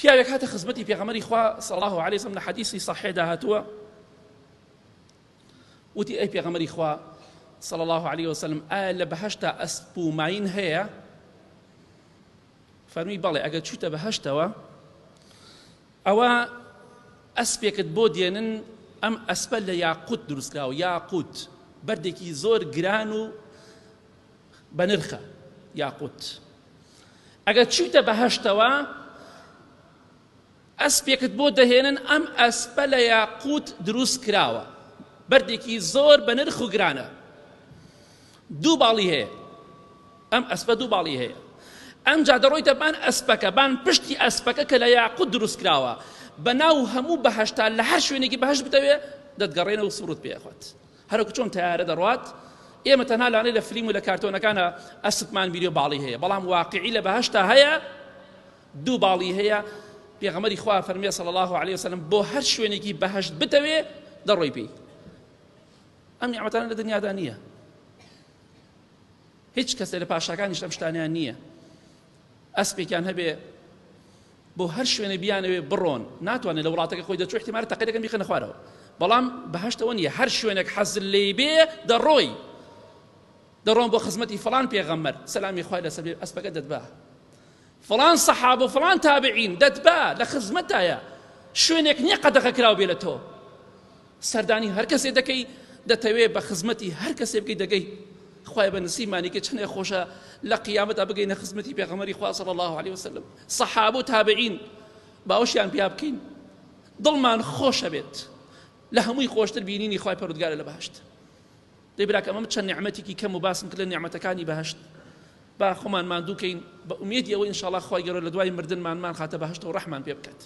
پیاوێک هاتە خزمەتی پێغەمبەری خوا صلی الله عليه وسلم لە حەدیثی صحیحدا هاتووە وتی ئەی پێغەمبەری خوا صلی الله عليه وسلم ئایا لە بەهەشتا ئەسپ و ماین هەیە؟ فەرمی بەڵێ ئەگەر چوویتە بەهەشتەوە ئەوە ئەسپێکت بۆ دێنن ئەم ئەسپە لە یاقوت دروستکراوە یاقوت بەردێکی زۆر گران و بەنرخە یاقوت ئەگەر چوویتە بەهەشتەوە ئەسپێکت بۆ دەهێنن ئەم ئەسپە لە یاقوت دروست کراوە بەردێکی زۆر بەنرخ و گرانە دوو باڵی هەیە ئەم ئەسپە دوو باڵی هەیە ئەمجا دەڕۆیتە بان ئەسپەکە بان پشتی ئەسپەکە کە لە یاقوت دروست کراوە بەناو هەموو بەهەشتا لە هەر شوێنێکی بەهەشت بتەوێ دەتگەڕێنەوە و سوورت پێخوات هەروەکو چۆن تەیارە دەڕوات ئێمە تەنها لانەی لە فیلم و لە کارتۆنەکانە ئەسپمان بیدیۆ باڵی هەیە بەڵام واقعی لە بەهەشتا هەیە دوو باڵی هەیە پێغەمبەری خوا فەرمیێ صلی الله عليه وسلم بۆ هەر شوێنێکی بەهەشت بتەوێ دەڕۆی پێی ئەم نیعمەتانە لە دنیادا نییە هیچ کەسێ لە پاشاکانیش ئەم شتانیان نییە ئەسپێکیان هەبێ بۆ هەر شوێنە بیانەوێ بڕۆن ناتوانێت لە وڵاتەکە خۆی دەچوو احتیمالە تەقیدەکەم بیخەنە خوارەوە بەڵام بەهەشتەوە نییە هەر شوێنێک حەزت لێی بێ دەڕۆی دەڕۆن بۆ خزمەتی فڵان پێغەمبەر سەلامی خوای لەسەر بێ ئەسپەکە دەتبا فڵان سەحابە و فڵان تابعین دەتبا لە خزمەتایە شوێنێک نییە قەدەغە کراو بێ لە تۆ سەردانی هەر کەسێ دەکەی دەتەوێ بە خزمەتی هەر کەسێ بکەی دەگەی خوای بە نسیمانی کە چنێ خۆشە لە قیامەتە بگەینە خزمەتی پێغەمبەری خوا صلی الله عليه وسلم سەحابە و تابعین باوەشیان پیا بکەین دڵمان خۆشە بێت لە هەمووی خۆشتر بینینی خوای پەروردگارە لە بەهەشت دەی براکە ئەمە چەند نیعمەتێکی کەم و باسم کرد لە نیعمەتەکانی بەهەشت با خۆمان ماندووکەین بە ئومێدی ئەوەی ئینشاءالله خوای گەورە لە دوای مردنمان خاتە بەهەشت و ڕەحمان پێ بکات